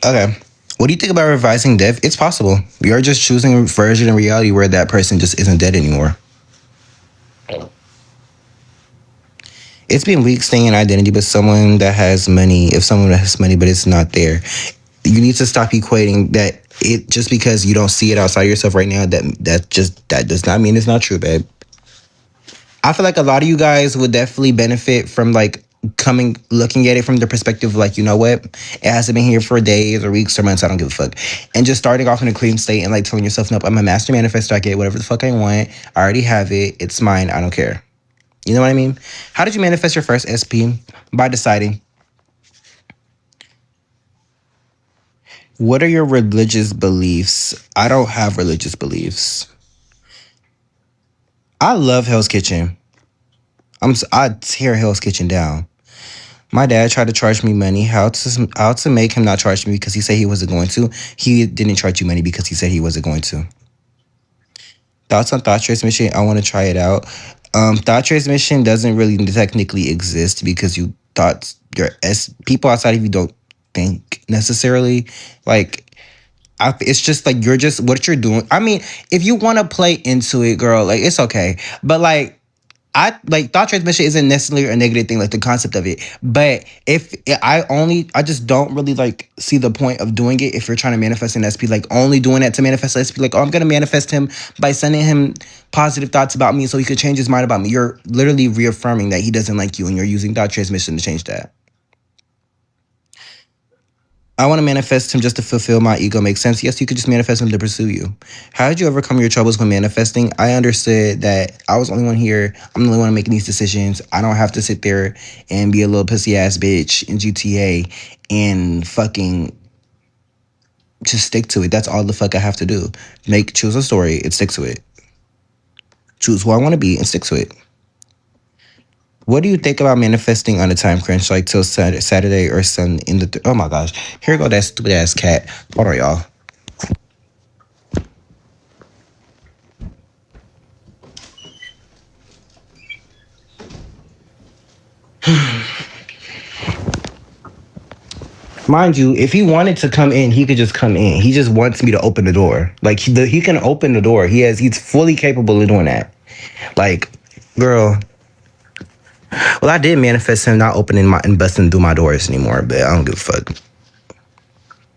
Okay. What do you think about revising death? It's possible. You're just choosing a version in reality where that person just isn't dead anymore. It's been weak staying in identity, but someone that has money, if someone that has money but it's not there, you need to stop equating that it just because you don't see it outside yourself right now, that does not mean it's not true, babe. I feel like a lot of you guys would definitely benefit from like coming looking at it from the perspective of like, you know what? It hasn't been here for days or weeks or months, I don't give a fuck. And just starting off in a clean state and like telling yourself, nope, I'm a master manifestor, I get whatever the fuck I want. I already have it, it's mine, I don't care. You know what I mean? How did you manifest your first SP? By deciding. What are your religious beliefs? I don't have religious beliefs. I love Hell's Kitchen. I tear Hell's Kitchen down. My dad tried to charge me money. How to make him not charge me because he said he wasn't going to. He didn't charge you money because he said he wasn't going to. Thoughts on Thought Transmission? I want to try it out. Thought Transmission doesn't really technically exist because you thoughts your people outside of you don't think necessarily. Like it's just like you're just what you're doing. I mean, if you want to play into it, girl, like it's okay. But like I like thought transmission isn't necessarily a negative thing, like the concept of it. But if I just don't really like see the point of doing it if you're trying to manifest an SP, like only doing that to manifest an SP, like, oh, I'm gonna manifest him by sending him positive thoughts about me so he could change his mind about me. You're literally reaffirming that he doesn't like you and you're using thought transmission to change that. I want to manifest him just to fulfill my ego. Makes sense? Yes, you could just manifest him to pursue you. How did you overcome your troubles when manifesting? I understood that I was the only one here. I'm the only one making these decisions. I don't have to sit there and be a little pussy ass bitch in GTA and fucking just stick to it. That's all the fuck I have to do. Choose a story and stick to it. Choose who I want to be and stick to it. What do you think about manifesting on a time crunch, like till Saturday or Sunday in the? Oh my gosh, here go that stupid ass cat. Hold on, y'all. Mind you, if he wanted to come in, he could just come in. He just wants me to open the door. Like he can open the door. He's fully capable of doing that. Like, girl. Well, I did manifest him not opening my and busting through my doors anymore, but I don't give a fuck.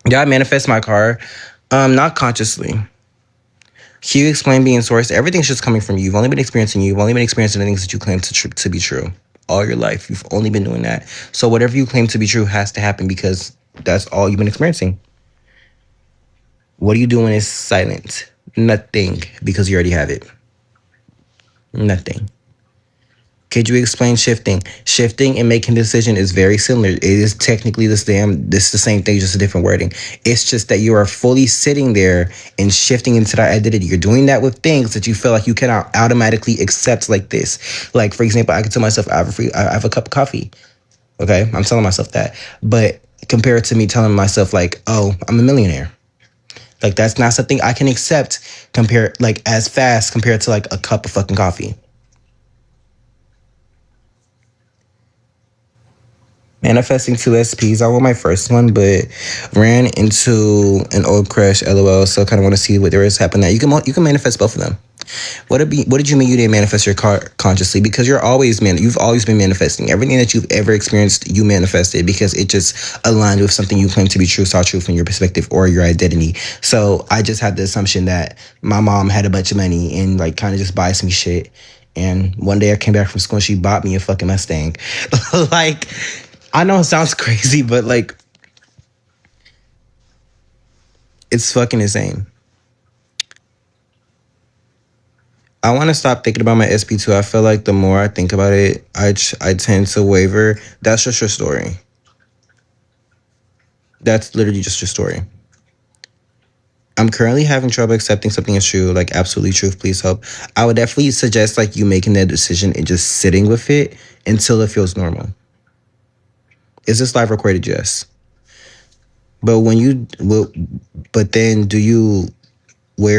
Yeah, I manifest my car, not consciously. Can you explain being sourced? Everything's just coming from you. You've only been experiencing you. You've only been experiencing the things that you claim to be true all your life. You've only been doing that. So whatever you claim to be true has to happen because that's all you've been experiencing. What are you doing is silent. Nothing, because you already have it. Nothing. Could you explain shifting? Shifting and making a decision is very similar. It is technically the same thing, just a different wording. It's just that you are fully sitting there and shifting into that identity. You're doing that with things that you feel like you cannot automatically accept like this. Like, for example, I can tell myself I have a cup of coffee. Okay? I'm telling myself that. But compared to me telling myself like, oh, I'm a millionaire. Like, that's not something I can accept as fast compared to like a cup of fucking coffee. Manifesting 2 SPs. I want my first one, but ran into an old crush, LOL. So kind of want to see what there is happening. You can manifest both of them. What did you mean you didn't manifest your car consciously? Because you've always been manifesting. Everything that you've ever experienced, you manifested because it just aligned with something you claim to be true, saw true from your perspective or your identity. So I just had the assumption that my mom had a bunch of money and like kind of just buys me shit. And one day I came back from school and she bought me a fucking Mustang. Like, I know it sounds crazy, but like, it's fucking insane. I want to stop thinking about my SP2. I feel like the more I think about it, I tend to waver. That's just your story. That's literally just your story. I'm currently having trouble accepting something as true, like absolutely truth. Please help. I would definitely suggest like you making that decision and just sitting with it until it feels normal. Is this live recorded? Yes. But where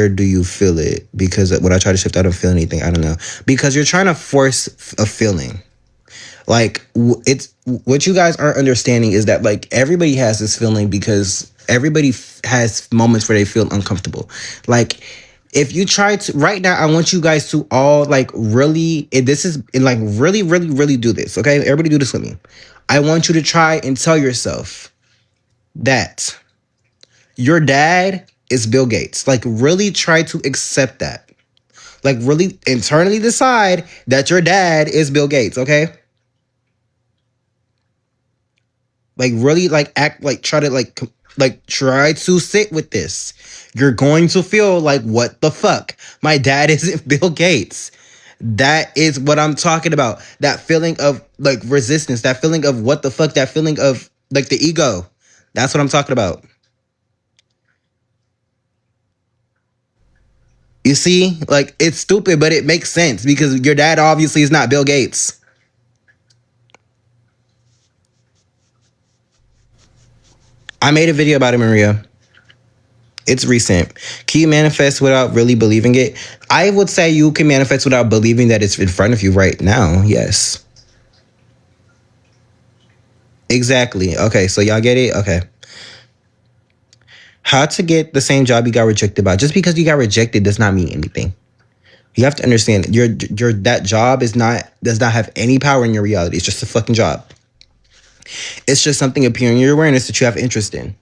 do you feel it? Because when I try to shift, I don't feel anything. I don't know. Because you're trying to force a feeling. Like it's what you guys aren't understanding is that like everybody has this feeling because everybody has moments where they feel uncomfortable. Like if you try to right now, I want you guys to all like really, this is like really, really, really do this. Okay, everybody do this with me. I want you to try and tell yourself that your dad is Bill Gates. Like really try to accept that. Like really internally decide that your dad is Bill Gates. Okay. Like really like act like try to like try to sit with this. You're going to feel like what the fuck? My dad isn't Bill Gates. That is what I'm talking about. That feeling of like resistance, that feeling of what the fuck, that feeling of like the ego. That's what I'm talking about. You see? Like it's stupid, but it makes sense because your dad obviously is not Bill Gates. I made a video about it, Maria. It's recent. Can you manifest without really believing it? I would say you can manifest without believing that it's in front of you right now. Yes. Exactly. Okay, so y'all get it? Okay. How to get the same job you got rejected by. Just because you got rejected does not mean anything. You have to understand your that job does not have any power in your reality. It's just a fucking job. It's just something appearing in your awareness that you have interest in.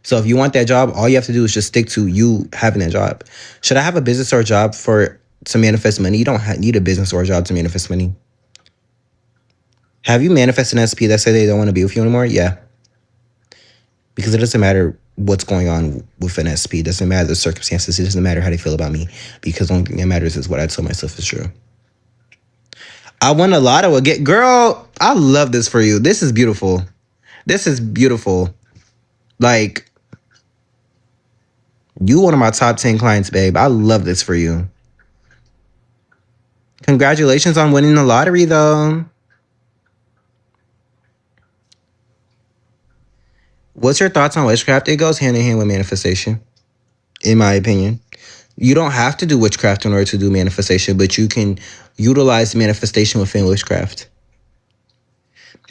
So if you want that job, all you have to do is just stick to you having that job. Should I have a business or a job to manifest money? You don't need a business or a job to manifest money. Have you manifested an SP that said they don't want to be with you anymore? Yeah. Because it doesn't matter what's going on with an SP. It doesn't matter the circumstances. It doesn't matter how they feel about me. Because the only thing that matters is what I tell myself is true. I won a lotto again. Girl, I love this for you. This is beautiful. This is beautiful. Like, you one of my top 10 clients, babe. I love this for you. Congratulations on winning the lottery, though. What's your thoughts on witchcraft? It goes hand in hand with manifestation, in my opinion. You don't have to do witchcraft in order to do manifestation, but you can utilize manifestation within witchcraft.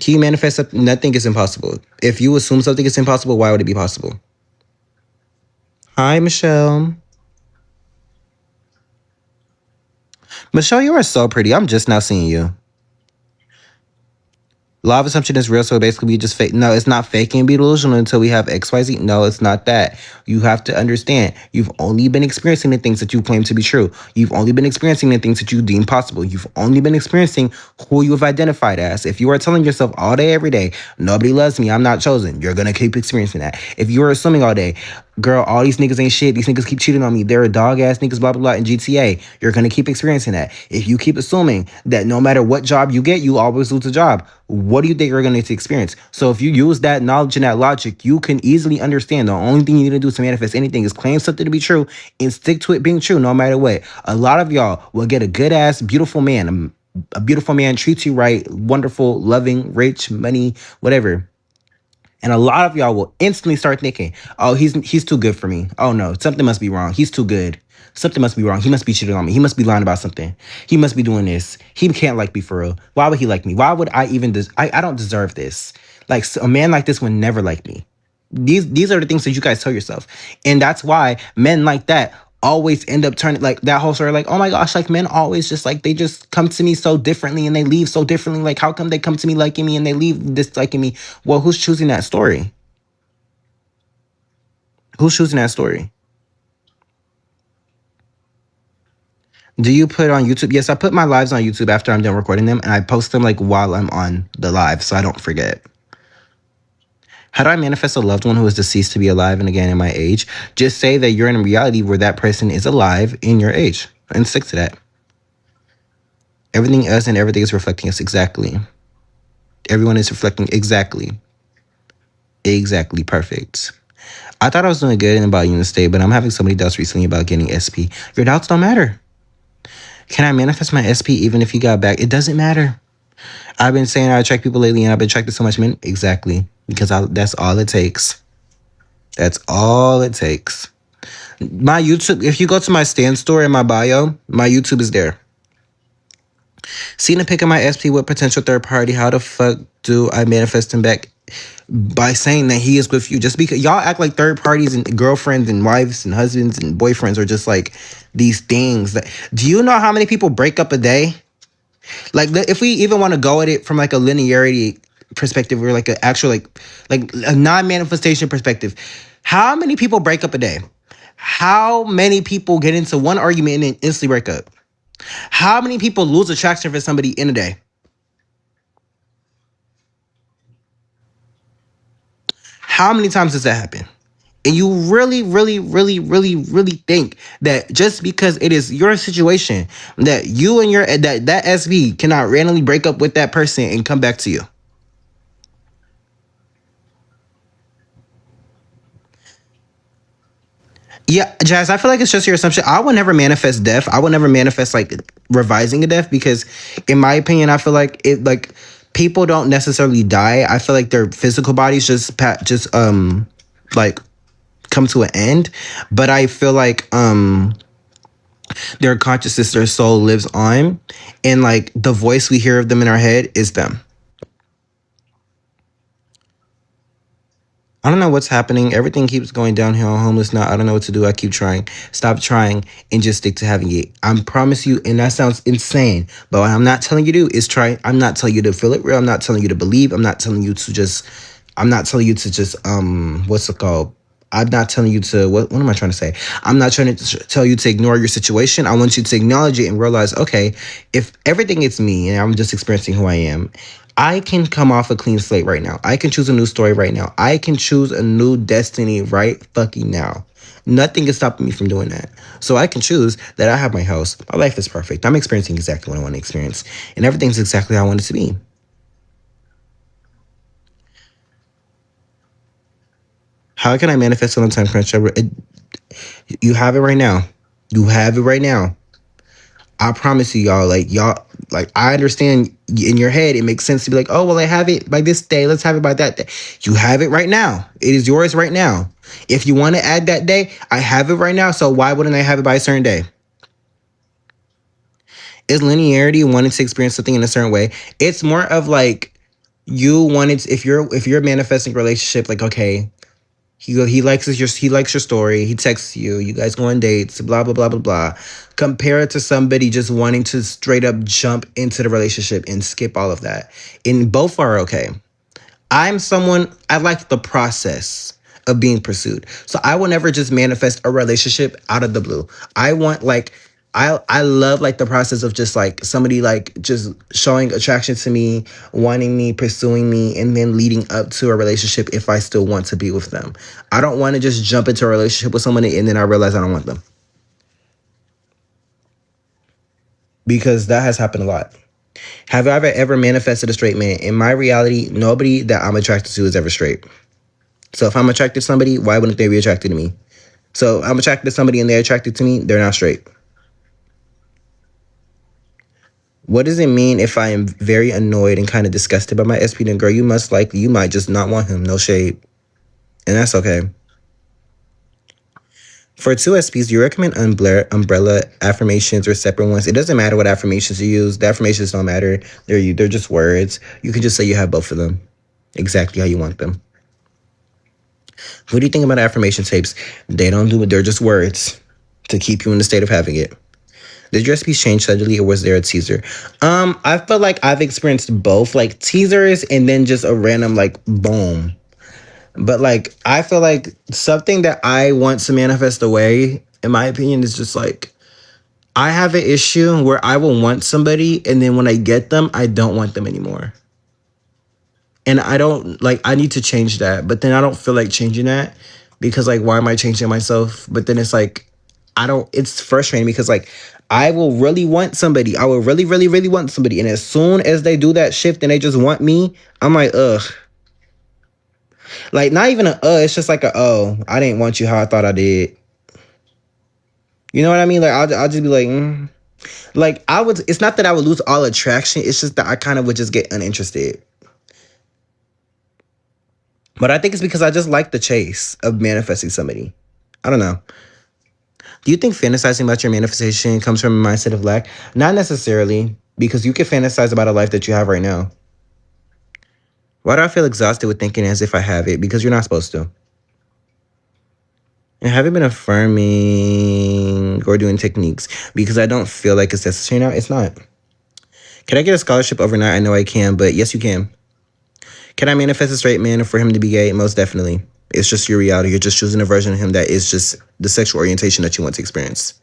Can you manifest something? Nothing is impossible. If you assume something is impossible, why would it be possible? Hi, Michelle. Michelle, you are so pretty. I'm just now seeing you. Law of assumption is real, so basically we just fake. No, it's not faking and be delusional until we have XYZ. No, it's not that. You have to understand, you've only been experiencing the things that you claim to be true. You've only been experiencing the things that you deem possible. You've only been experiencing who you have identified as. If you are telling yourself all day, every day, nobody loves me, I'm not chosen, you're going to keep experiencing that. If you are assuming all day, girl, all these niggas ain't shit, these niggas keep cheating on me, they're dog ass niggas, blah, blah, blah, in GTA, you're going to keep experiencing that. If you keep assuming that no matter what job you get, you always lose a job, what do you think you're going to experience? So if you use that knowledge and that logic, you can easily understand the only thing you need to do to manifest anything is claim something to be true and stick to it being true no matter what. A lot of y'all will get a good ass, beautiful man. A beautiful man treats you right, wonderful, loving, rich, money, whatever. And a lot of y'all will instantly start thinking, oh, he's too good for me. Oh no, something must be wrong. He's too good. Something must be wrong. He must be cheating on me. He must be lying about something. He must be doing this. He can't like me for real. Why would he like me? Why would I even I don't deserve this. Like a man like this would never like me. These are the things that you guys tell yourself. And that's why men like that always end up turning like that whole story, like, oh my gosh, like men always just like they just come to me so differently and they leave so differently. Like, how come they come to me liking me and they leave disliking me? Well, who's choosing that story? Who's choosing that story? Do you put on YouTube? Yes, I put my lives on YouTube after I'm done recording them, and I post them like while I'm on the live so I don't forget. How do I manifest a loved one who is deceased to be alive and again in my age? Just say that you're in a reality where that person is alive in your age and stick to that. Everything us and everything is reflecting us exactly. Everyone is reflecting exactly. Exactly perfect. I thought I was doing good in about unit state, but I'm having so many doubts recently about getting SP. Your doubts don't matter. Can I manifest my SP even if you got back? It doesn't matter. I've been saying I attract people lately and I've been attracted to so much men. Exactly. Because that's all it takes. That's all it takes. My YouTube, if you go to my Stan store in my bio, my YouTube is there. Seen a pic of my SP with potential third party. How the fuck do I manifest him back? By saying that he is with you. Just because y'all act like third parties and girlfriends and wives and husbands and boyfriends are just like these things that, do you know how many people break up a day? Like if we even want to go at it from like a linearity perspective or like an actual like a non-manifestation perspective, how many people break up a day? How many people get into one argument and then instantly break up? How many people lose attraction for somebody in a day? How many times does that happen? And you really, really, really, really, really think that just because it is your situation, that you and your that SV cannot randomly break up with that person and come back to you? Yeah, Jazz, I feel like it's just your assumption. I would never manifest death. I would never manifest like revising a death because, in my opinion, I feel like it like people don't necessarily die. I feel like their physical bodies just like come to an end. But I feel like their consciousness, their soul lives on, and like the voice we hear of them in our head is them. I don't know what's happening. Everything keeps going downhill. I'm homeless now. I don't know what to do. I keep trying. Stop trying and just stick to having it. I promise you, and that sounds insane, but what I'm not telling you to do is try. I'm not telling you to feel it real. I'm not telling you to believe. I'm not telling you to just what's it called? I'm not telling you to what am I trying to say? I'm not trying to tell you to ignore your situation. I want you to acknowledge it and realize, okay, if everything is me and I'm just experiencing who I am, I can come off a clean slate right now. I can choose a new story right now. I can choose a new destiny right fucking now. Nothing is stopping me from doing that. So I can choose that I have my house. My life is perfect. I'm experiencing exactly what I want to experience. And everything's exactly how I want it to be. How can I manifest on a time crunch? You have it right now. You have it right now. I promise you, y'all, like I understand in your head, it makes sense to be like, oh, well, I have it by this day. Let's have it by that day. You have it right now. It is yours right now. If you want to add that day, I have it right now. So why wouldn't I have it by a certain day? Is linearity wanting to experience something in a certain way? It's more of like you wanted if you're manifesting a relationship, like okay, he likes your story. He texts you. You guys go on dates. Blah blah blah blah blah. Compare it to somebody just wanting to straight up jump into the relationship and skip all of that. And both are okay. I'm someone, I like the process of being pursued. So I will never just manifest a relationship out of the blue. I want like I love like the process of just like somebody like just showing attraction to me, wanting me, pursuing me, and then leading up to a relationship if I still want to be with them. I don't want to just jump into a relationship with someone and then I realize I don't want them. Because that has happened a lot. Have I ever manifested a straight man? In my reality, nobody that I'm attracted to is ever straight. So if I'm attracted to somebody, why wouldn't they be attracted to me? So I'm attracted to somebody and they're attracted to me, they're not straight. What does it mean if I am very annoyed and kind of disgusted by my SP? Then girl, you might just not want him. No shade. And that's okay. For two SPs, do you recommend umbrella affirmations or separate ones? It doesn't matter what affirmations you use. The affirmations don't matter. They're just words. You can just say you have both of them exactly how you want them. What do you think about affirmation tapes? They don't do it. They're just words to keep you in the state of having it. Did your recipes change suddenly or was there a teaser? I feel like I've experienced both, like teasers and then just a random like boom. But like I feel like something that I want to manifest away, in my opinion, is just like I have an issue where I will want somebody and then when I get them, I don't want them anymore. And I don't like I need to change that, but then I don't feel like changing that because like why am I changing myself? But then it's like I don't it's frustrating because like I will really want somebody. I will really, really, really want somebody. And as soon as they do that shift and they just want me, I'm like, ugh. Like not even a it's just like a oh, I didn't want you how I thought I did. You know what I mean? Like I'll just be like, like I would. It's not that I would lose all attraction. It's just that I kind of would just get uninterested. But I think it's because I just like the chase of manifesting somebody. I don't know. Do you think fantasizing about your manifestation comes from a mindset of lack? Not necessarily. because you can fantasize about a life that you have right now. Why do I feel exhausted with thinking as if I have it? Because you're not supposed to. And I haven't been affirming or doing techniques because I don't feel like it's necessary now. It's not. Can I get a scholarship overnight? I know I can, but yes, you can. Can I manifest a straight man for him to be gay? Most definitely. It's just your reality. You're just choosing a version of him that is just the sexual orientation that you want to experience.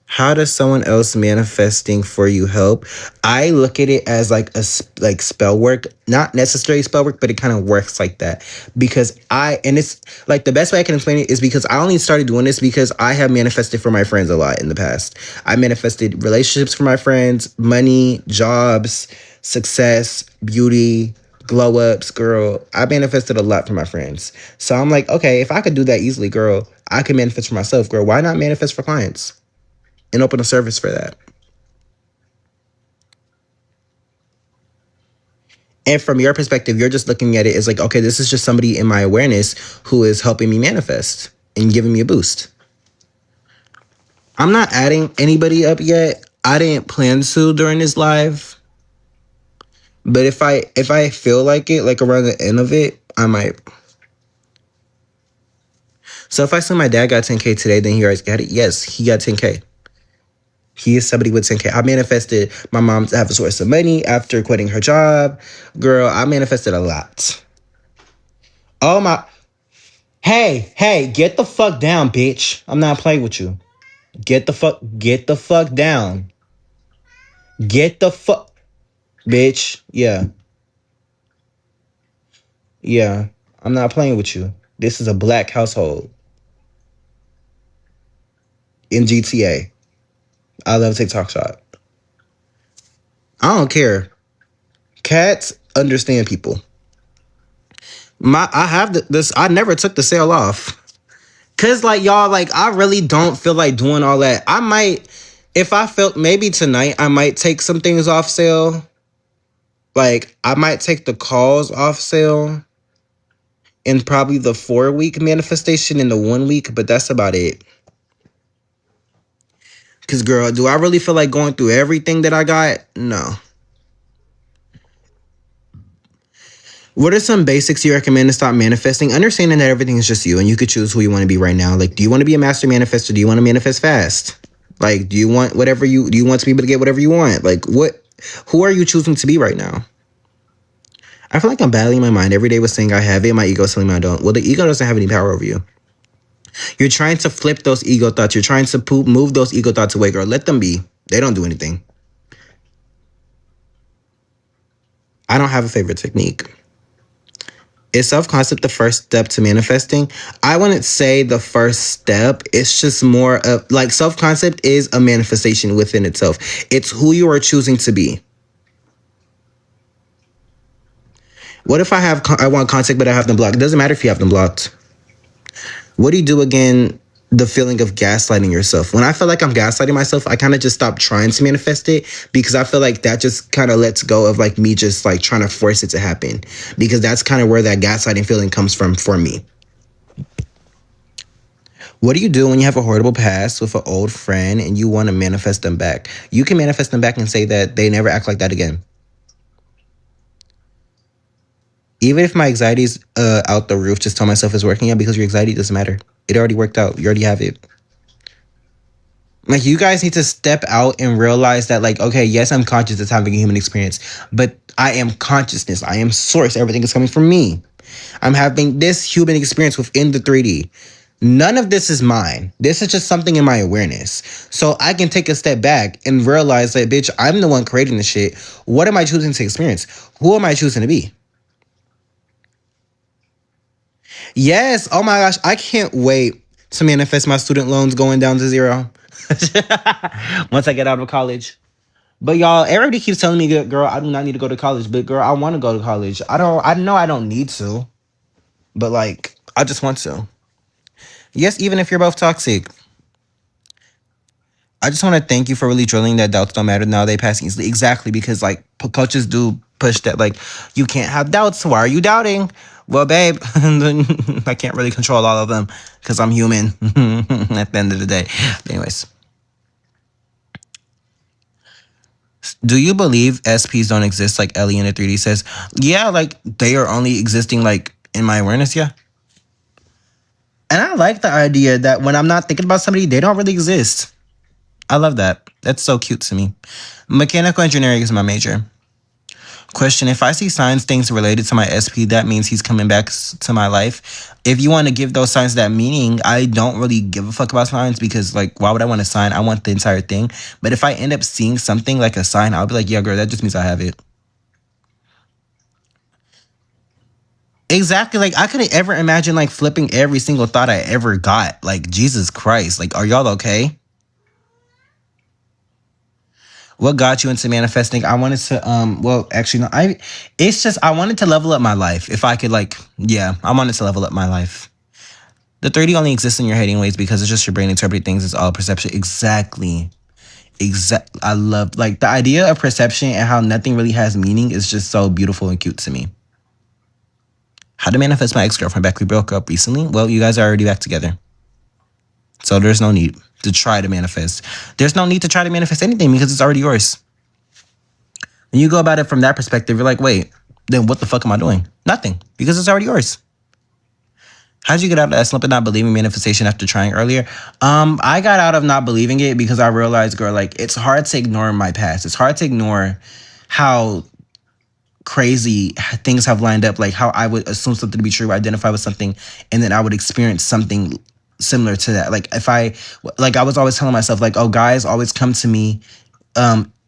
How does someone else manifesting for you help? I look at it as like like spell work, not necessarily spell work, but it kind of works like that because and it's like the best way I can explain it is because I only started doing this because I have manifested for my friends a lot in the past. I manifested relationships for my friends, money, jobs, success, beauty, glow ups, girl. I manifested a lot for my friends. So I'm like, okay, if I could do that easily, girl, I can manifest for myself, girl. Why not manifest for clients? And open a service for that. And from your perspective, you're just looking at it as like, okay, this is just somebody in my awareness who is helping me manifest and giving me a boost. I'm not adding anybody up yet. I didn't plan to during this live. But if I feel like it, like around the end of it, I might. So if I say my dad got 10K today, then he already got it. Yes, he got 10K. He is somebody with 10K. I manifested my mom to have a source of money after quitting her job. Girl, I manifested a lot. Oh my. Hey, get the fuck down, bitch. I'm not playing with you. Get the fuck down. Get the fuck, bitch. Yeah. I'm not playing with you. This is a black household in GTA. I love TikTok Shop. I don't care. Cats understand people. I have this. I never took the sale off. Cause like y'all, like I really don't feel like doing all that. I might, if I felt maybe tonight, I might take some things off sale. Like I might take the calls off sale. And probably the 4-week manifestation in the 1 week, but that's about it. Cause girl, do I really feel like going through everything that I got? No. What are some basics you recommend to stop manifesting? Understanding that everything is just you and you could choose who you want to be right now. Like, do you want to be a master manifestor? Do you want to manifest fast? Like, do you want do you want to be able to get whatever you want? Like, who are you choosing to be right now? I feel like I'm battling my mind every day with saying I have it. My ego is telling me I don't. Well, the ego doesn't have any power over you. You're trying to flip those ego thoughts. You're trying to move those ego thoughts away, girl. Let them be. They don't do anything. I don't have a favorite technique. Is self-concept the first step to manifesting? I wouldn't say the first step. It's just more of like self-concept is a manifestation within itself. It's who you are choosing to be. What if I want contact, but I have them blocked? It doesn't matter if you have them blocked. What do you do again? The feeling of gaslighting yourself. When I feel like I'm gaslighting myself, I kind of just stop trying to manifest it because I feel like that just kind of lets go of like me just like trying to force it to happen because that's kind of where that gaslighting feeling comes from for me. What do you do when you have a horrible past with an old friend and you want to manifest them back? You can manifest them back and say that they never act like that again. Even if my anxiety's out the roof, just tell myself it's working out because your anxiety doesn't matter. It already worked out. You already have it. Like, you guys need to step out and realize that, like, okay, yes, I'm conscious of having a human experience, but I am consciousness. I am source. Everything is coming from me. I'm having this human experience within the 3D. None of this is mine. This is just something in my awareness. So I can take a step back and realize that, bitch, I'm the one creating the shit. What am I choosing to experience? Who am I choosing to be? Yes. Oh my gosh. I can't wait to manifest my student loans going down to zero. Once I get out of college. But y'all, everybody keeps telling me, girl, I do not need to go to college. But girl, I want to go to college. I know I don't need to. But like, I just want to. Yes, even if you're both toxic. I just want to thank you for really drilling that doubts don't matter now. They pass easily. Exactly, because like coaches do push that, like, you can't have doubts. Why are you doubting? Well, babe, I can't really control all of them because I'm human at the end of the day. Anyways. Do you believe SPs don't exist like Ellie in the 3D says? Yeah, like they are only existing like in my awareness, yeah. And I like the idea that when I'm not thinking about somebody, they don't really exist. I love that. That's so cute to me. Mechanical engineering is my major. Question: if I see signs, things related to my SP, that means he's coming back to my life. If you want to give those signs that meaning, I don't really give a fuck about signs because, like, why would I want a sign? I want the entire thing. But if I end up seeing something like a sign, I'll be like, yeah, girl, that just means I have it. Exactly. Like, I couldn't ever imagine, like, flipping every single thought I ever got. Like, Jesus Christ. Like, are y'all okay? What got you into manifesting? I wanted to well, actually no, it's just I wanted to level up my life. If I could like, yeah, I wanted to level up my life. The 3D only exists in your head anyways because it's just your brain interpreting things. It's all perception. Exactly. I love like the idea of perception and how nothing really has meaning is just so beautiful and cute to me. How to manifest my ex-girlfriend back? We broke up recently. Well, you guys are already back together. So there's no need to try to manifest. There's no need to try to manifest anything because it's already yours. When you go about it from that perspective, you're like, wait, then what the fuck am I doing? Nothing, because it's already yours. How'd you get out of that slump of not believing manifestation after trying earlier? I got out of not believing it because I realized, girl, like it's hard to ignore my past. It's hard to ignore how crazy things have lined up, like how I would assume something to be true, identify with something, and then I would experience something similar to that. Like if I was always telling myself, like, oh, guys always come to me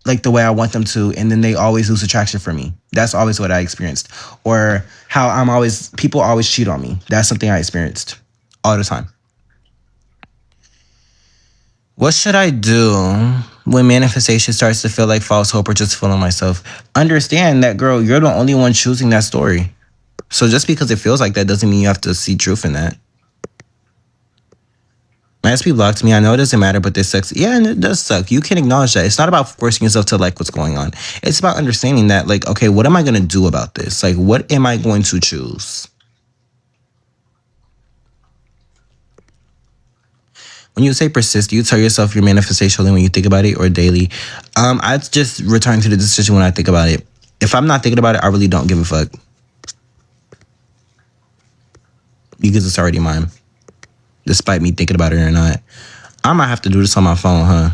like the way I want them to, and then they always lose attraction for me. That's always what I experienced. Or how people always cheat on me. That's something I experienced all the time. What should I do when manifestation starts to feel like false hope or just fooling myself? Understand that, girl, you're the only one choosing that story. So just because it feels like that doesn't mean you have to see truth in that. My SP blocked me. I know it doesn't matter, but this sucks. Yeah, and it does suck. You can acknowledge that. It's not about forcing yourself to like what's going on. It's about understanding that, like, okay, what am I going to do about this? Like, what am I going to choose? When you say persist, do you tell yourself your manifestation only when you think about it or daily? I just return to the decision when I think about it. If I'm not thinking about it, I really don't give a fuck. Because it's already mine. Despite me thinking about it or not. I might have to do this on my phone, huh?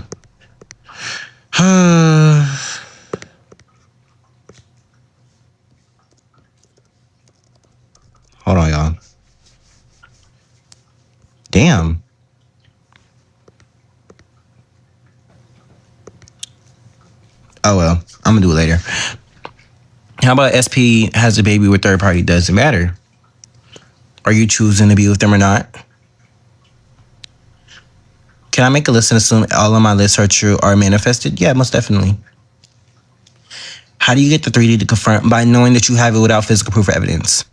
Hold on, y'all. Damn. Oh, well. I'm going to do it later. How about SP has a baby with third party? Doesn't matter. Are you choosing to be with them or not? Can I make a list and assume all of my lists are true or manifested? Yeah, most definitely. How do you get the 3D to confirm? By knowing that you have it without physical proof or evidence.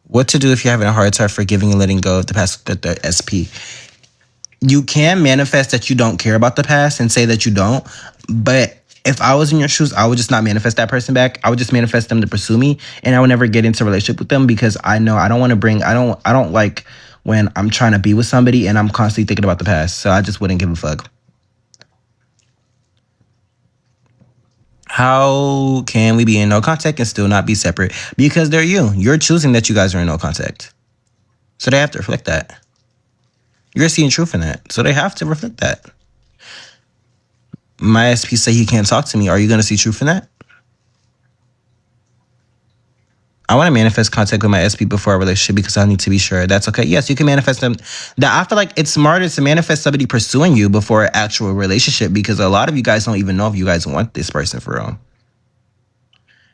What to do if you're having a hard time forgiving and letting go of the past with the SP? You can manifest that you don't care about the past and say that you don't. But if I was in your shoes, I would just not manifest that person back. I would just manifest them to pursue me, and I would never get into a relationship with them because I know I don't want to bring. I don't like when I'm trying to be with somebody and I'm constantly thinking about the past. So I just wouldn't give a fuck. How can we be in no contact and still not be separate? Because they're you. You're choosing that you guys are in no contact. So they have to reflect that. You're seeing truth in that. So they have to reflect that. My SP say he can't talk to me. Are you going to see truth in that? I want to manifest contact with my SP before a relationship because I need to be sure. That's okay. Yes, you can manifest them. I feel like it's smarter to manifest somebody pursuing you before an actual relationship because a lot of you guys don't even know if you guys want this person for real.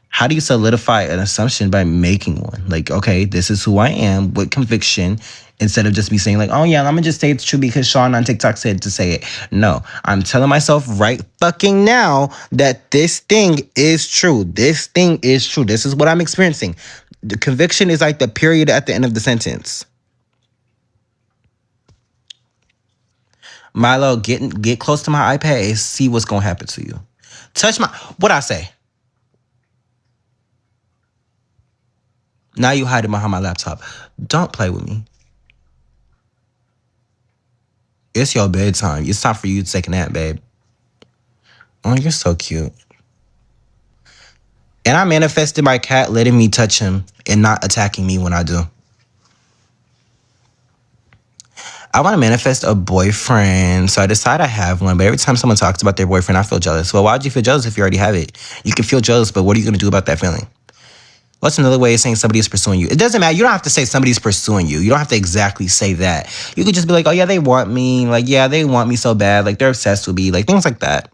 How do you solidify an assumption by making one? Like, okay, this is who I am with conviction instead of just me saying like, oh yeah, I'm gonna just say it's true because Sean on TikTok said to say it. No, I'm telling myself right fucking now that this thing is true. This thing is true. This is what I'm experiencing. The conviction is like the period at the end of the sentence. Milo, get close to my iPad and see what's gonna happen to you. Touch my, what I say? Now you hiding behind my laptop. Don't play with me. It's your bedtime. It's time for you to take a nap, babe. Oh, you're so cute. And I manifested my cat letting me touch him and not attacking me when I do. I want to manifest a boyfriend. So I decide I have one, but every time someone talks about their boyfriend, I feel jealous. Well, why would you feel jealous if you already have it? You can feel jealous, but what are you going to do about that feeling? What's another way of saying somebody is pursuing you? It doesn't matter. You don't have to say somebody's pursuing you. You don't have to exactly say that. You could just be like, oh, yeah, they want me. Like, yeah, they want me so bad. Like, they're obsessed with me. Like, things like that.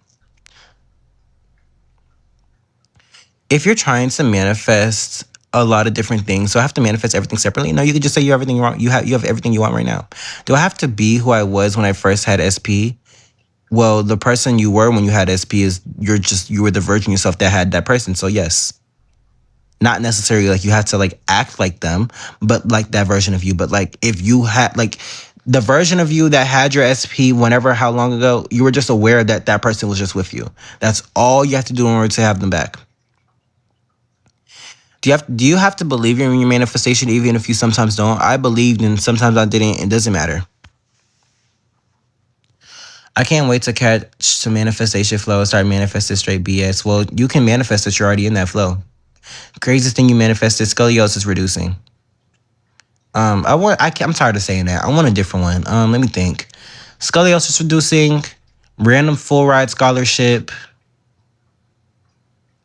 If you're trying to manifest a lot of different things, so I have to manifest everything separately. No, you could just say you have everything wrong. You have everything you want right now. Do I have to be who I was when I first had SP? Well, the person you were when you had SP is you were the version yourself that had that person. So yes, not necessarily like you have to like act like them, but like that version of you. But like if you had like the version of you that had your SP whenever, how long ago, you were just aware that that person was just with you. That's all you have to do in order to have them back. Do you have to believe in your manifestation even if you sometimes don't? I believed and sometimes I didn't. It doesn't matter. I can't wait to catch the manifestation flow and start manifesting straight BS. Well, you can manifest that you're already in that flow. Craziest thing you manifested, scoliosis reducing. I'm tired of saying that. I want a different one. Let me think. Scoliosis reducing, random full ride scholarship.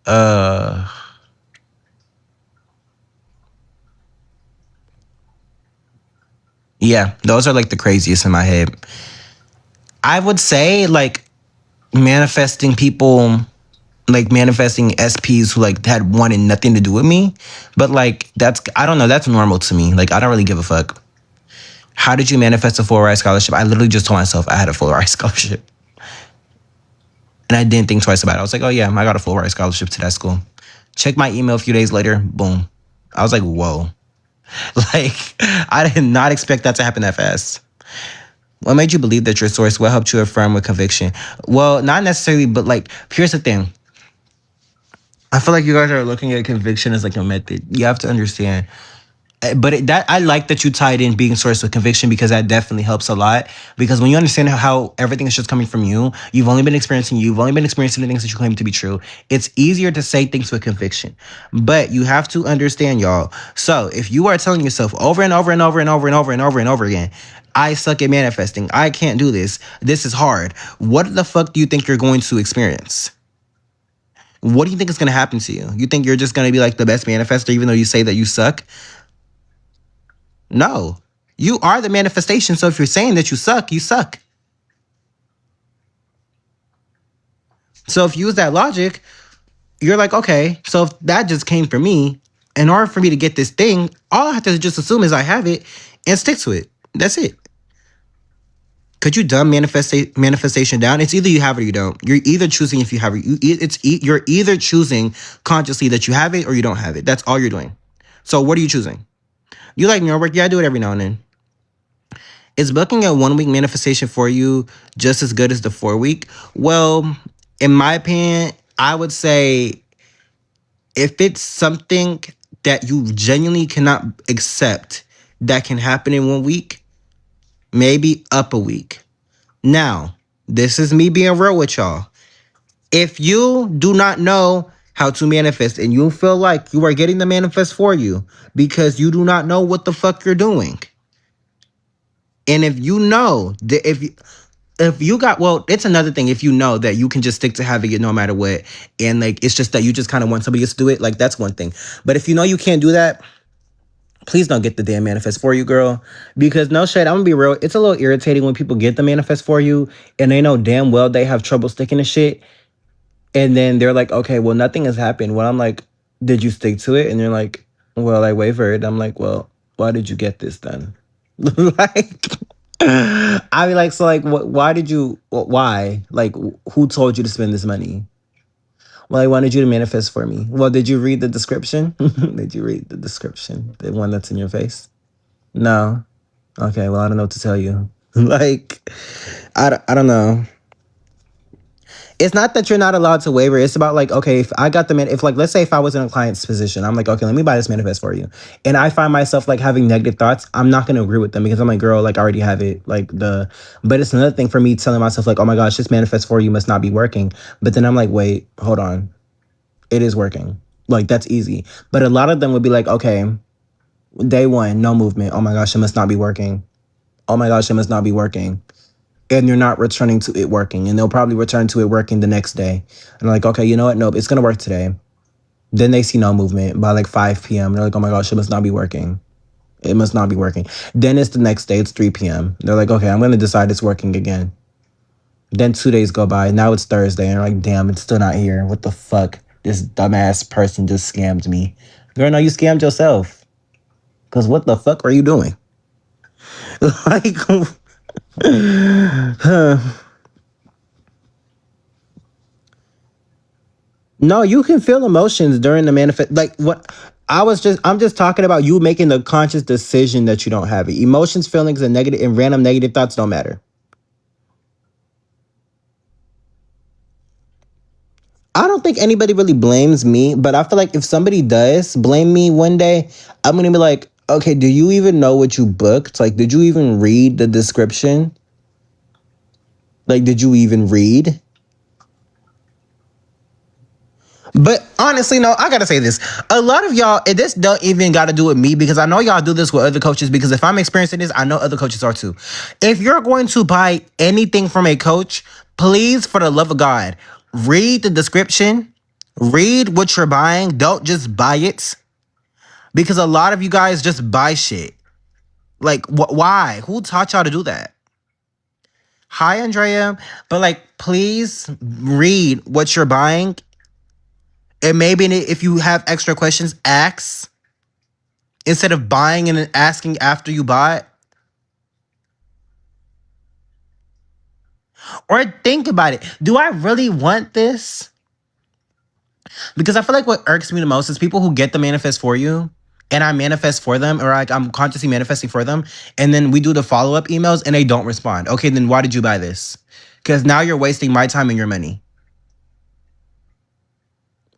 Uh, yeah, those are like the craziest in my head. I would say like manifesting people, like manifesting SPs who like had wanted nothing to do with me, but like that's I don't know, that's normal to me. Like I don't really give a fuck. How did you manifest a full ride scholarship? I literally just told myself I had a full ride scholarship, and I didn't think twice about it. I was like, oh yeah, I got a full ride scholarship to that school. Check my email a few days later, boom. I was like, whoa. Like I did not expect that to happen that fast. What made you believe that your source? What helped you affirm with conviction? Well, not necessarily, but like, here's the thing. I feel like you guys are looking at conviction as like a method. You have to understand. But that I like that you tied in being sourced with conviction because that definitely helps a lot. Because when you understand how everything is just coming from you, you've only been experiencing the things that you claim to be true. It's easier to say things with conviction. But you have to understand, y'all. So if you are telling yourself over and over and over and over and over and over and over again, I suck at manifesting. I can't do this. This is hard. What the fuck do you think you're going to experience? What do you think is going to happen to you? You think you're just going to be like the best manifester even though you say that you suck? No. You are the manifestation. So if you're saying that you suck, you suck. So if you use that logic, you're like, okay, so if that just came from me, in order for me to get this thing, all I have to just assume is I have it and stick to it. That's it. Could you dumb manifestation down? It's either you have it or you don't. You're either choosing if you have it. You're either choosing consciously that you have it or you don't have it. That's all you're doing. So what are you choosing? You like mirror work? Yeah, I do it every now and then. Is booking a 1 week manifestation for you just as good as the 4 week? Well, in my opinion, I would say if it's something that you genuinely cannot accept that can happen in 1 week, maybe up a week. Now, this is me being real with y'all. If you do not know how to manifest and you feel like you are getting the manifest for you because you do not know what the fuck you're doing, and if you know that if you got, well, it's another thing if you know that you can just stick to having it no matter what, and like it's just that you just kind of want somebody else to do it, like that's one thing. But if you know you can't do that, please don't get the damn manifest for you, girl. Because no shade, I'm gonna be real, it's a little irritating when people get the manifest for you and they know damn well they have trouble sticking to shit, and then they're like, okay, well, nothing has happened. Well, I'm like, did you stick to it? And they're like, well, I wavered. I'm like, well, why did you get this done? Like, I be like, so like, why did you, why? Like, who told you to spend this money? Well, I wanted you to manifest for me. Well, did you read the description? Did you read the description? The one that's in your face? No. Okay, well, I don't know what to tell you. Like, I don't know. It's not that you're not allowed to waiver. It's about like, okay, if I got the man, if like, let's say if I was in a client's position, I'm like, okay, let me buy this manifest for you. And I find myself like having negative thoughts. I'm not going to agree with them because I'm like, girl, like I already have it. But it's another thing for me telling myself like, oh my gosh, this manifest for you must not be working. But then I'm like, wait, hold on. It is working. Like that's easy. But a lot of them would be like, okay, day one, no movement. Oh my gosh, it must not be working. Oh my gosh, it must not be working. And you're not returning to it working. And they'll probably return to it working the next day. And like, okay, you know what? Nope, it's going to work today. Then they see no movement by like 5 p.m. They're like, oh my gosh, it must not be working. It must not be working. Then it's the next day, it's 3 p.m. They're like, okay, I'm going to decide it's working again. Then 2 days go by. Now it's Thursday. And they're like, damn, it's still not here. What the fuck? This dumbass person just scammed me. Girl, no, you scammed yourself. Because what the fuck are you doing? Like... No, you can feel emotions during the manifest. Like what I'm just talking about you making the conscious decision that you don't have it. Emotions, feelings, and negative and random negative thoughts don't matter. I don't think anybody really blames me, but I feel like if somebody does blame me one day, I'm gonna be like, okay, do you even know what you booked? Like, did you even read the description? Like, did you even read? But honestly, no, I gotta say this. A lot of y'all, and this don't even gotta do with me because I know y'all do this with other coaches because if I'm experiencing this, I know other coaches are too. If you're going to buy anything from a coach, please, for the love of God, read the description, read what you're buying. Don't just buy it because a lot of you guys just buy shit. Like, why? Who taught y'all to do that? Hi, Andrea. But like, please read what you're buying. And maybe if you have extra questions, ask instead of buying and then asking after you buy it. Or think about it. Do I really want this? Because I feel like what irks me the most is people who get the manifest for you and I manifest for them, or like I'm consciously manifesting for them. And then we do the follow-up emails and they don't respond. Okay, then why did you buy this? Because now you're wasting my time and your money.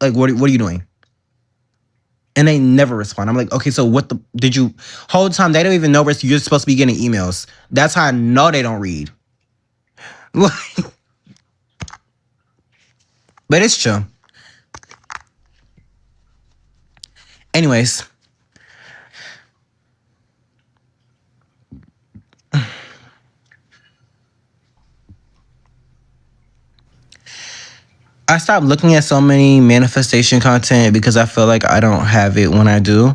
Like, what are you doing? And they never respond. I'm like, okay, so did you, whole time, they don't even know you're supposed to be getting emails. That's how I know they don't read. But it's chill. Anyways. I stopped looking at so many manifestation content because I feel like I don't have it when I do.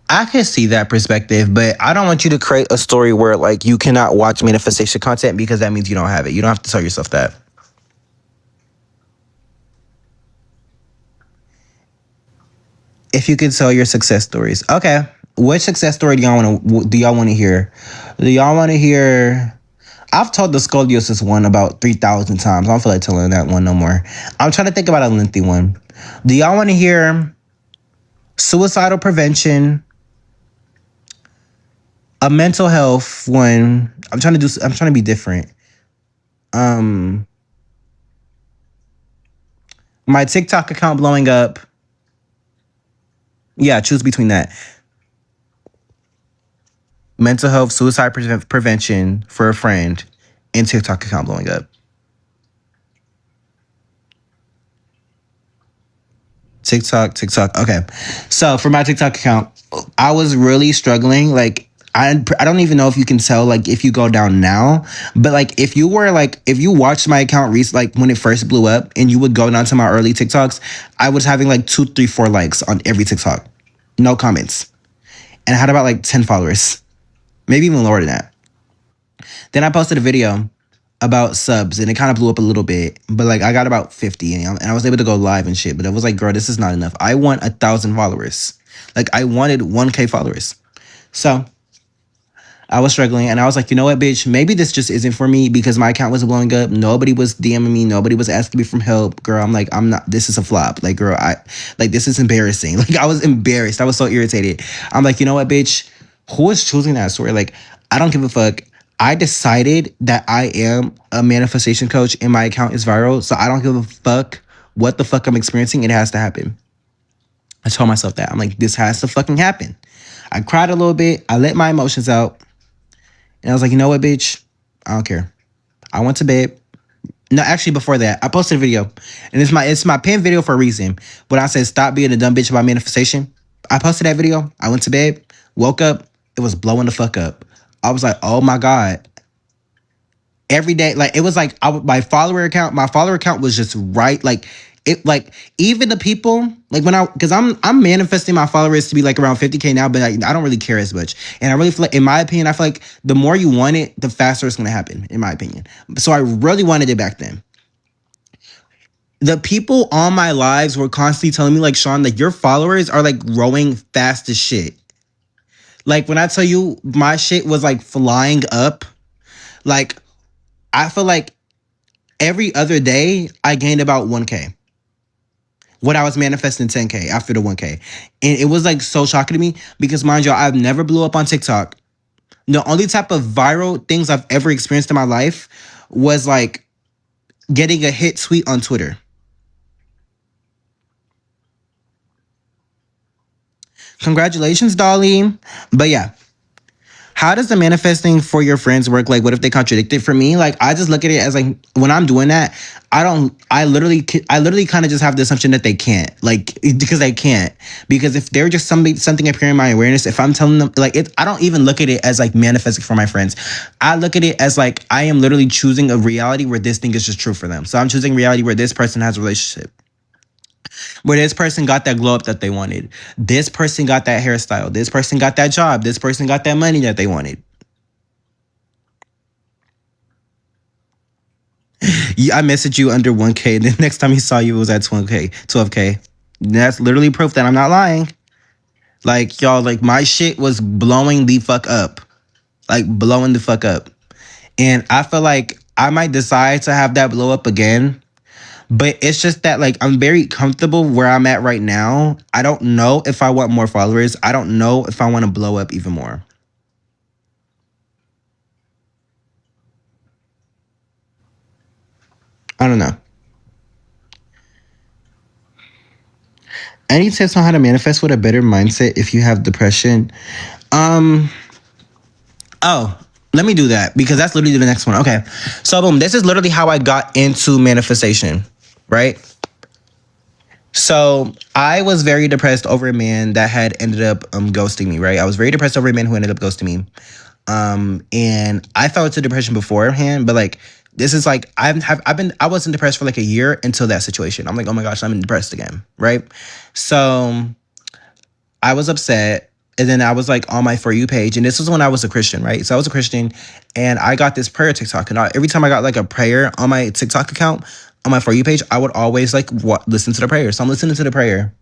I can see that perspective, but I don't want you to create a story where like you cannot watch manifestation content because that means you don't have it. You don't have to tell yourself that. If you could tell your success stories. Okay. Which success story do y'all want to hear? Do y'all want to hear? I've told the scoliosis one about 3,000 times. I don't feel like telling that one no more. I'm trying to think about a lengthy one. Do y'all want to hear suicidal prevention? A mental health one. I'm trying to be different. My TikTok account blowing up. Yeah, choose between that. Mental health, suicide prevention for a friend, and TikTok account blowing up. TikTok. Okay. So for my TikTok account, I was really struggling. Like, I don't even know if you can tell, like, if you go down now, but like, if you watched my account like when it first blew up and you would go down to my early TikToks, I was having like 2, 3, 4 likes on every TikTok. No comments. And I had about like 10 followers. Maybe even lower than that. Then I posted a video about subs and it kind of blew up a little bit, but like I got about 50 and I was able to go live and shit, but it was like, girl, this is not enough. I want 1,000 followers. Like I wanted 1K followers. So I was struggling and I was like, you know what, bitch, maybe this just isn't for me because my account was blowing up. Nobody was DMing me. Nobody was asking me for help. Girl, I'm like, this is a flop. Like, girl, this is embarrassing. Like I was embarrassed. I was so irritated. I'm like, you know what, bitch, who is choosing that story? Like, I don't give a fuck. I decided that I am a manifestation coach and my account is viral. So I don't give a fuck what the fuck I'm experiencing. It has to happen. I told myself that. I'm like, this has to fucking happen. I cried a little bit. I let my emotions out. And I was like, you know what, bitch? I don't care. I went to bed. No, actually, before that, I posted a video, and it's my pinned video for a reason. When I said stop being a dumb bitch about manifestation, I posted that video. I went to bed, woke up, it was blowing the fuck up. I was like, oh my god. Every day, like it was like my follower account was just right, like it, like even the people, like when because I'm manifesting my followers to be like around 50K now, but I don't really care as much, and I really feel like, in my opinion, I feel like the more you want it, the faster it's gonna happen, in my opinion. So I really wanted it back then. The people on my lives were constantly telling me, like, Sean, like your followers are like growing fast as shit. Like when I tell you my shit was like flying up, like I feel like every other day I gained about 1K when I was manifesting 10K after the 1K. And it was like so shocking to me because, mind you, I've never blew up on TikTok. The only type of viral things I've ever experienced in my life was like getting a hit tweet on Twitter. Congratulations, Dolly. But yeah, how does the manifesting for your friends work? Like, what if they contradict it? For me, like, I just look at it as like, when I'm doing that, I literally kind of just have the assumption that they can't, like, because they can't. Because if they're just something appearing in my awareness, if I'm telling them, like, I don't even look at it as like manifesting for my friends. I look at it as like, I am literally choosing a reality where this thing is just true for them. So I'm choosing reality where this person has a relationship, where this person got that glow up that they wanted. This person got that hairstyle. This person got that job. This person got that money that they wanted. Yeah, I messaged you under 1K. The next time he saw you, it was at 12K. 12K. That's literally proof that I'm not lying. Like, y'all, like, my shit was blowing the fuck up. Like, blowing the fuck up. And I feel like I might decide to have that blow up again. But it's just that, like, I'm very comfortable where I'm at right now. I don't know if I want more followers. I don't know if I want to blow up even more. I don't know. Any tips on how to manifest with a better mindset if you have depression? Um, oh, let me do that because that's literally the next one. Okay. So boom, this is literally how I got into manifestation, right? So I was very depressed over a man that had ended up ghosting me, right? I was very depressed over a man who ended up ghosting me. And I fell into depression beforehand, but like this is like I wasn't depressed for like a year until that situation. I'm like, oh my gosh, I'm depressed again, right? So I was upset. And then I was like on my For You page. And this was when I was a Christian, right? So I was a Christian and I got this prayer TikTok. And every time I got like a prayer on my TikTok account, on my For You page, I would always like listen to the prayer. So I'm listening to the prayer.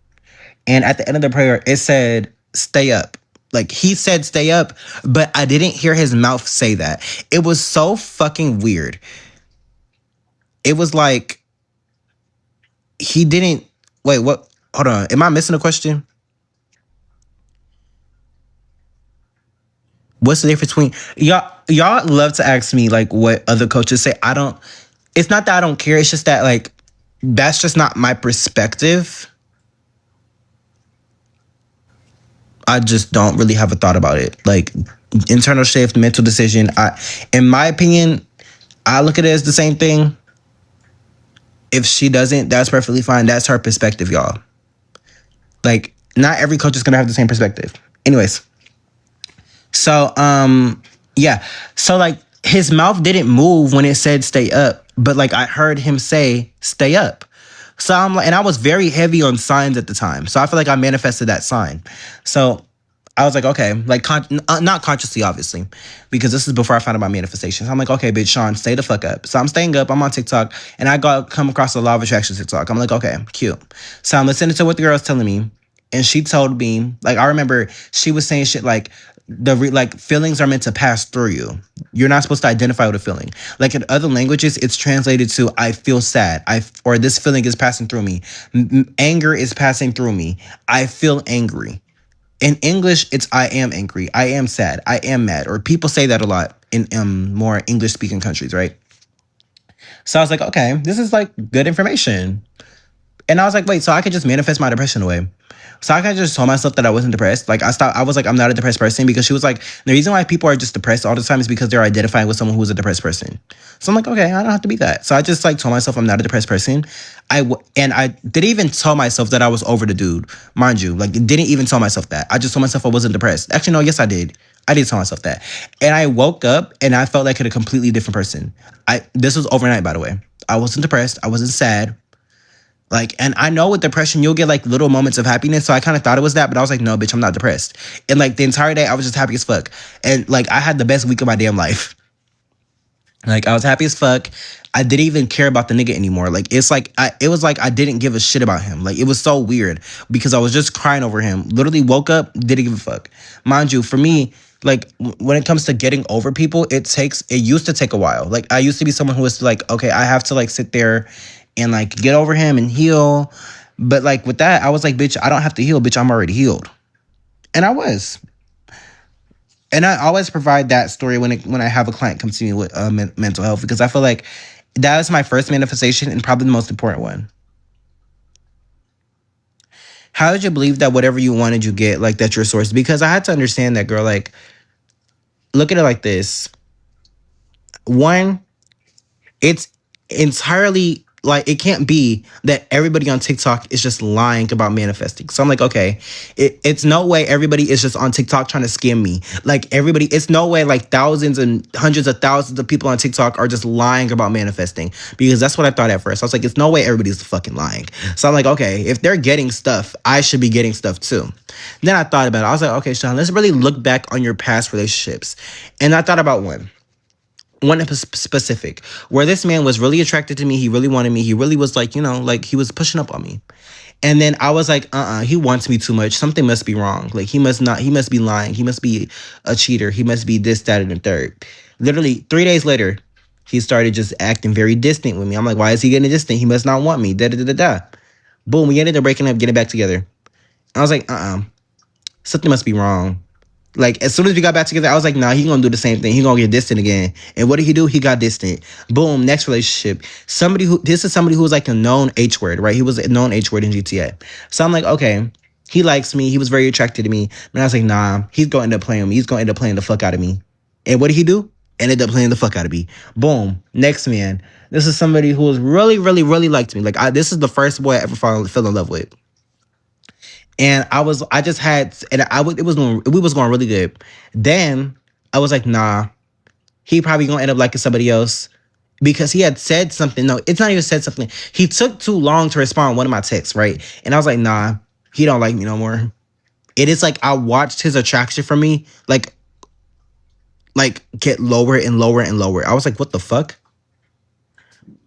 And at the end of the prayer, it said, stay up. Like he said, stay up, but I didn't hear his mouth say that. It was so fucking weird. It was like, he didn't, wait, what? Hold on. Am I missing a question? What's the difference between y'all love to ask me like what other coaches say. I don't, it's not that I don't care. It's just that like, that's just not my perspective. I just don't really have a thought about it. Like internal shift, mental decision. In my opinion, I look at it as the same thing. If she doesn't, that's perfectly fine. That's her perspective, y'all. Like not every coach is gonna have the same perspective. Anyways, so yeah. So like his mouth didn't move when it said stay up, but like I heard him say stay up. So I'm like, and I was very heavy on signs at the time. So I feel like I manifested that sign. So I was like, okay, like not consciously, obviously, because this is before I found out about manifestation. So I'm like, okay, bitch, Sean, stay the fuck up. So I'm staying up. I'm on TikTok, and I come across a law of attraction TikTok. I'm like, okay, cute. So I'm listening to what the girl's telling me, and she told me, like, I remember she was saying shit like like feelings are meant to pass through you. You're not supposed to identify with a feeling. Like in other languages, it's translated to I feel sad. Or this feeling is passing through me. Anger is passing through me. I feel angry. In English, it's I am angry, I am sad, I am mad, or people say that a lot in more English speaking countries, right? So I was like, okay, this is like good information. And I was like, wait, so I could just manifest my depression away. So I kind of just told myself that I wasn't depressed. Like I was like, I'm not a depressed person, because she was like, the reason why people are just depressed all the time is because they're identifying with someone who's a depressed person. So I'm like, okay, I don't have to be that. So I just like told myself I'm not a depressed person. And I didn't even tell myself that I was over the dude, mind you. Like, didn't even tell myself that. I just told myself I wasn't depressed. Actually, no, yes, I did. I did tell myself that. And I woke up and I felt like a completely different person. This was overnight, by the way. I wasn't depressed. I wasn't sad. Like, and I know with depression, you'll get like little moments of happiness. So I kind of thought it was that, but I was like, no, bitch, I'm not depressed. And like the entire day, I was just happy as fuck. And like, I had the best week of my damn life. Like, I was happy as fuck. I didn't even care about the nigga anymore. Like, it was like I didn't give a shit about him. Like, it was so weird because I was just crying over him. Literally woke up, didn't give a fuck. Mind you, for me, like when it comes to getting over people, it used to take a while. Like, I used to be someone who was like, okay, I have to like sit there and like get over him and heal. But like with that, I was like, bitch, I don't have to heal, bitch, I'm already healed. And I was. And I always provide that story when I have a client come to me with mental health, because I feel like that is my first manifestation and probably the most important one. How did you believe that whatever you wanted, you get? Like, that's your source? Because I had to understand that, girl. Like, look at it like this. One, it's entirely like, it can't be that everybody on TikTok is just lying about manifesting. So I'm like, okay, it's no way everybody is just on TikTok trying to scam me. Like, everybody, it's no way like thousands and hundreds of thousands of people on TikTok are just lying about manifesting, because that's what I thought at first. I was like, it's no way everybody's fucking lying. So I'm like, okay, if they're getting stuff, I should be getting stuff too. Then I thought about it. I was like, okay, Sean, let's really look back on your past relationships. And I thought about one specific where this man was really attracted to me. He really wanted me. He really was like, like he was pushing up on me. And then I was like, he wants me too much. Something must be wrong. Like, he must be lying. He must be a cheater. He must be this, that, and the third. Literally 3 days later, he started just acting very distant with me. I'm like, why is he getting distant? He must not want me. Da da da da da. Boom, we ended up breaking up, getting back together. I was like, something must be wrong. Like, as soon as we got back together, I was like, nah, he gonna do the same thing. He gonna get distant again. And what did he do? He got distant. Boom, next relationship. This is somebody who was like a known H word, right? He was a known H word in GTA. So I'm like, okay, he likes me. He was very attracted to me. And I was like, nah, he's gonna end up playing me. He's gonna end up playing the fuck out of me. And what did he do? Ended up playing the fuck out of me. Boom, next man. This is somebody who was really, really, really liked me. Like, this is the first boy I ever fell in love with. And I just had, and we was going really good. Then I was like, nah, he probably gonna end up liking somebody else, because he had said something. No, it's not even said something. He took too long to respond to one of my texts, right? And I was like, nah, he don't like me no more. It is like, I watched his attraction for me, like get lower and lower and lower. I was like, what the fuck?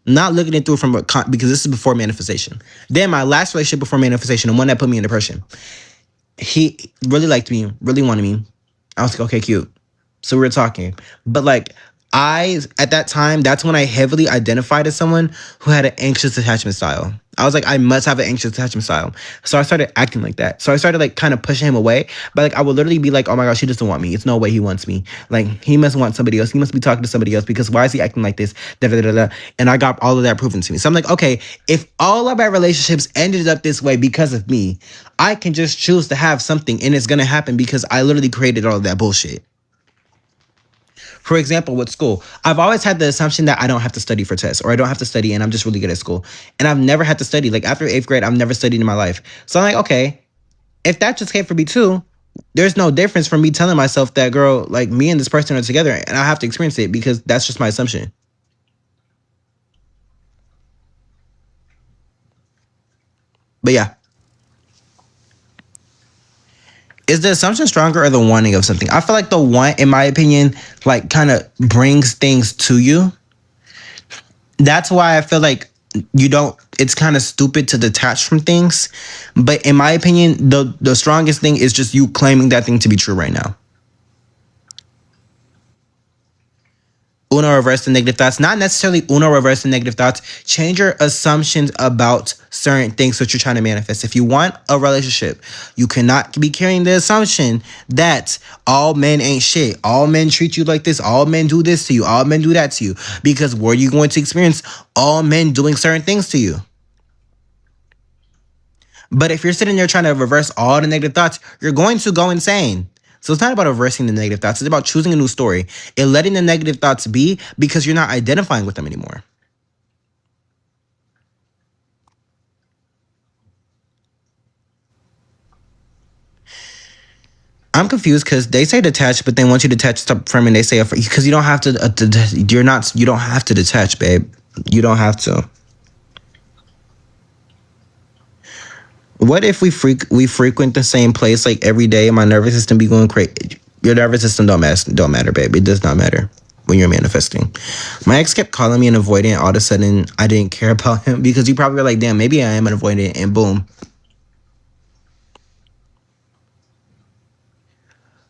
Not looking it through because this is before manifestation. Then my last relationship before manifestation, the one that put me in depression, he really liked me, really wanted me. I was like, okay, cute. So we were talking. But like, at that time, that's when I heavily identified as someone who had an anxious attachment style. I was like, I must have an anxious attachment style. So I started acting like that. So I started like kind of pushing him away. But like, I would literally be like, oh my gosh, he doesn't want me. It's no way he wants me. Like, he must want somebody else. He must be talking to somebody else, because why is he acting like this? Da, da, da, da. And I got all of that proven to me. So I'm like, okay, if all of our relationships ended up this way because of me, I can just choose to have something, and it's going to happen because I literally created all of that bullshit. For example, with school, I've always had the assumption that I don't have to study for tests, or I don't have to study and I'm just really good at school. And I've never had to study. Like, after 8th grade, I've never studied in my life. So I'm like, okay, if that just came for me too, there's no difference from me telling myself that, girl, like, me and this person are together and I have to experience it, because that's just my assumption. But yeah. Is the assumption stronger, or the wanting of something? I feel like the want, in my opinion, like kind of brings things to you. That's why I feel like it's kind of stupid to detach from things. But in my opinion, the strongest thing is just you claiming that thing to be true right now. Uno, reverse the negative thoughts. Not necessarily Uno, reverse the negative thoughts. Change your assumptions about certain things that you're trying to manifest. If you want a relationship, you cannot be carrying the assumption that all men ain't shit. All men treat you like this. All men do this to you. All men do that to you. Because were you going to experience all men doing certain things to you? But if you're sitting there trying to reverse all the negative thoughts, you're going to go insane. So it's not about reversing the negative thoughts. It's about choosing a new story and letting the negative thoughts be because you're not identifying with them anymore. I'm confused because they say detach, but then once you detach from it, they say because you don't have to. You don't have to detach, babe. You don't have to. What if we frequent the same place like every day and my nervous system be going crazy? Your nervous system don't matter, babe. It does not matter when you're manifesting. My ex kept calling me an avoidant. All of a sudden, I didn't care about him because you probably were like, damn, maybe I am an avoidant, and boom.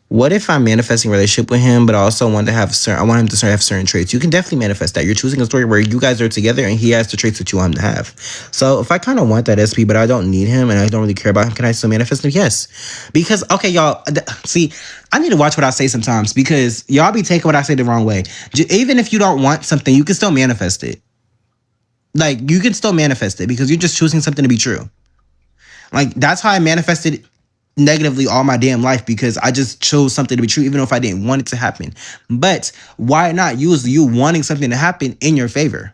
What if I'm manifesting a relationship with him, but I also want to have I want him to have certain traits? You can definitely manifest that. You're choosing a story where you guys are together and he has the traits that you want him to have. So if I kind of want that SP, but I don't need him and I don't really care about him, can I still manifest him? Yes. Because, okay, y'all, see, I need to watch what I say sometimes because y'all be taking what I say the wrong way. Even if you don't want something, you can still manifest it. Like, you can still manifest it because you're just choosing something to be true. Like, that's how I manifested negatively all my damn life because I just chose something to be true even if I didn't want it to happen. But why not use you wanting something to happen in your favor?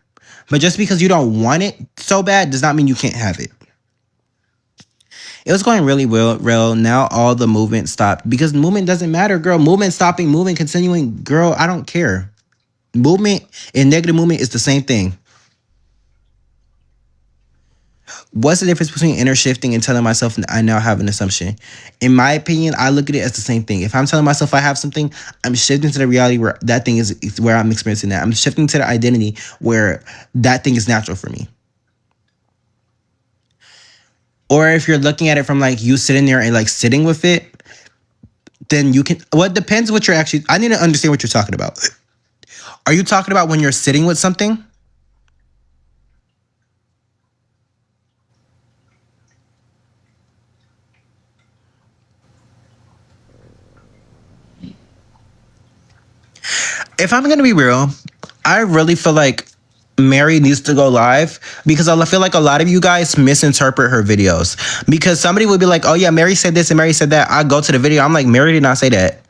But just because you don't want it so bad does not mean you can't have it. It was going really well. Now all the movement stopped because movement doesn't matter, girl. Movement stopping, movement continuing, girl, I don't care. Movement and negative movement is the same thing. What's the difference between inner shifting and telling myself I now have an assumption? In my opinion, I look at it as the same thing. If I'm telling myself I have something, I'm shifting to the reality where that thing is where I'm experiencing that. I'm shifting to the identity where that thing is natural for me. Or if you're looking at it from like you sitting there and like sitting with it, then you can, well, it depends what you're actually, I need to understand what you're talking about. Are you talking about when you're sitting with something? If I'm gonna be real, I really feel like Mary needs to go live because I feel like a lot of you guys misinterpret her videos. Because somebody would be like, oh yeah, Mary said this and Mary said that. I go to the video, I'm like, Mary did not say that.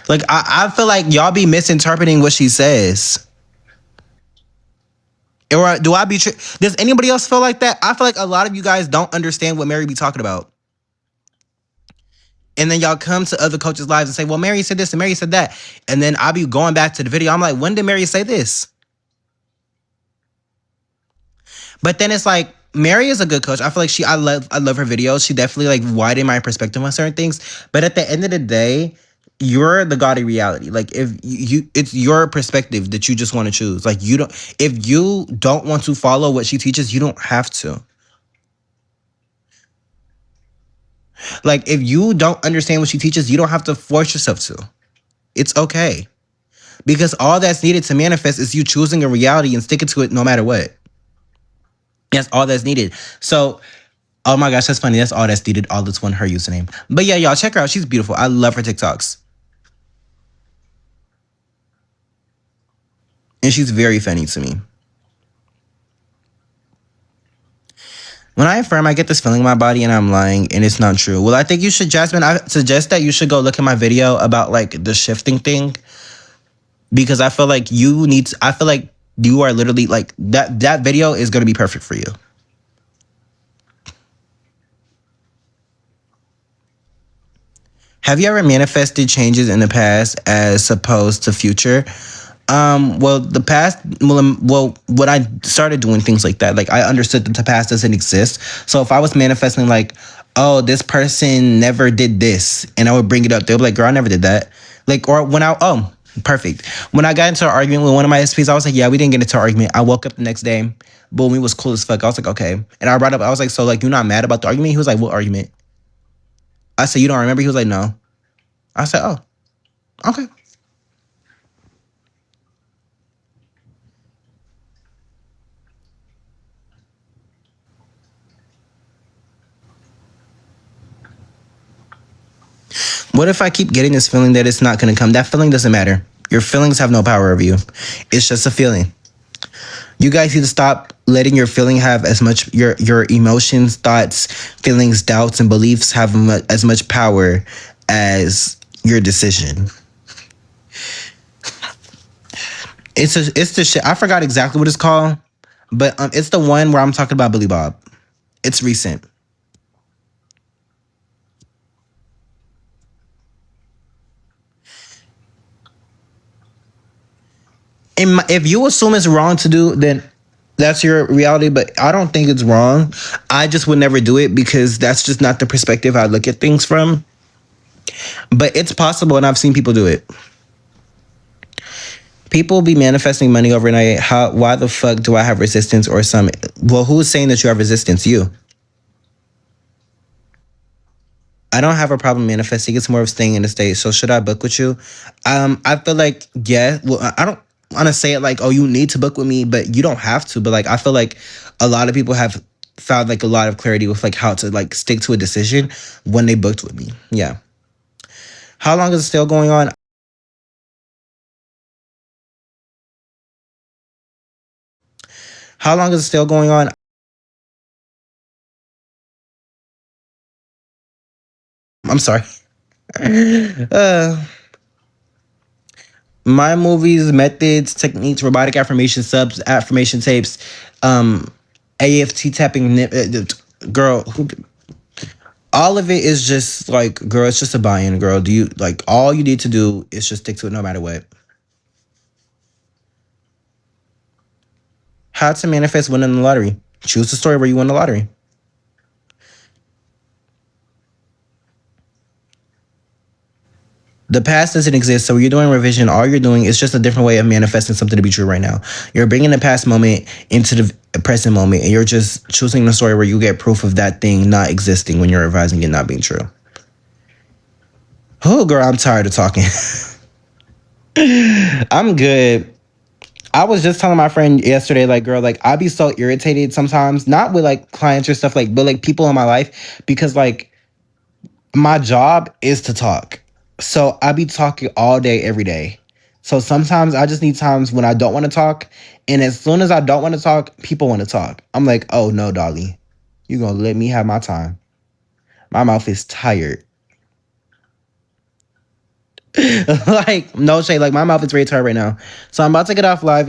Like, I feel like y'all be misinterpreting what she says. Or do I be does anybody else feel like that? I feel like a lot of you guys don't understand what Mary be talking about. And then y'all come to other coaches' lives and say, well, Mary said this and Mary said that. And then I'll be going back to the video. I'm like, when did Mary say this? But then it's like, Mary is a good coach. I feel like I love her videos. She definitely like widened my perspective on certain things. But at the end of the day, you're the God of reality. Like if it's your perspective that you just want to choose. Like if you don't want to follow what she teaches, you don't have to. Like if you don't understand what she teaches, you don't have to force yourself to. It's okay. Because all that's needed to manifest is you choosing a reality and sticking to it no matter what. That's all that's needed. So, oh my gosh, that's funny. That's all that's needed. All that's one her username. But yeah, y'all check her out. She's beautiful. I love her TikToks. And she's very funny to me. When I affirm, I get this feeling in my body and I'm lying and it's not true. Well, I think you should, Jasmine, I suggest that you should go look at my video about like the shifting thing. Because I feel like I feel like you are literally like, that video is going to be perfect for you. Have you ever manifested changes in the past as opposed to future? Well, the past, well, when I started doing things like that, like I understood that the past doesn't exist. So if I was manifesting like, oh, this person never did this, and I would bring it up, they'll be like, girl, I never did that. Like, or when perfect. When I got into an argument with one of my SPs, I was like, yeah, we didn't get into an argument. I woke up the next day, boom, it was cool as fuck. I was like, okay. And I brought up, I was like, so like, you're not mad about the argument? He was like, what argument? I said, you don't remember? He was like, no. I said, oh, okay. What if I keep getting this feeling that it's not going to come? That feeling doesn't matter. Your feelings have no power over you. It's just a feeling. You guys need to stop letting your feeling have as much your emotions, thoughts, feelings, doubts, and beliefs have as much power as your decision. It's the shit. I forgot exactly what it's called, but it's the one where I'm talking about Billy Bob. It's recent. If you assume it's wrong to do, then that's your reality. But I don't think it's wrong. I just would never do it because that's just not the perspective I look at things from. But it's possible, and I've seen people do it. People be manifesting money overnight. How? Why the fuck do I have resistance or some? Well, who's saying that you have resistance? You. I don't have a problem manifesting. It's more of staying in the state. So should I book with you? I feel like yeah. Well, I don't want to say it like, oh, you need to book with me, but you don't have to. But like, I feel like a lot of people have found like a lot of clarity with like how to like stick to a decision when they booked with me. Yeah. How long is it still going on? How long is it still going on? I'm sorry. uh, my movies, methods, techniques, robotic affirmation subs, affirmation tapes, um, AFT tapping, girl, all of it is just like, girl, it's just a buy-in, girl. Do you like all you need to do is just stick to it no matter what. How to manifest winning the lottery. Choose the story where you win the lottery. The past doesn't exist, so you're doing revision. All you're doing is just a different way of manifesting something to be true right now. You're bringing the past moment into the present moment, and you're just choosing the story where you get proof of that thing not existing when you're revising it not being true. Oh, girl, I'm tired of talking. I'm good. I was just telling my friend yesterday, like, girl, like, I be so irritated sometimes, not with like clients or stuff, like, but like people in my life, because like my job is to talk. So I be talking all day, every day. So sometimes I just need times when I don't want to talk. And as soon as I don't want to talk, people want to talk. I'm like, oh no, doggy. You gonna let me have my time. My mouth is tired. Like, no shade. Like, my mouth is very tired right now. So I'm about to get off live.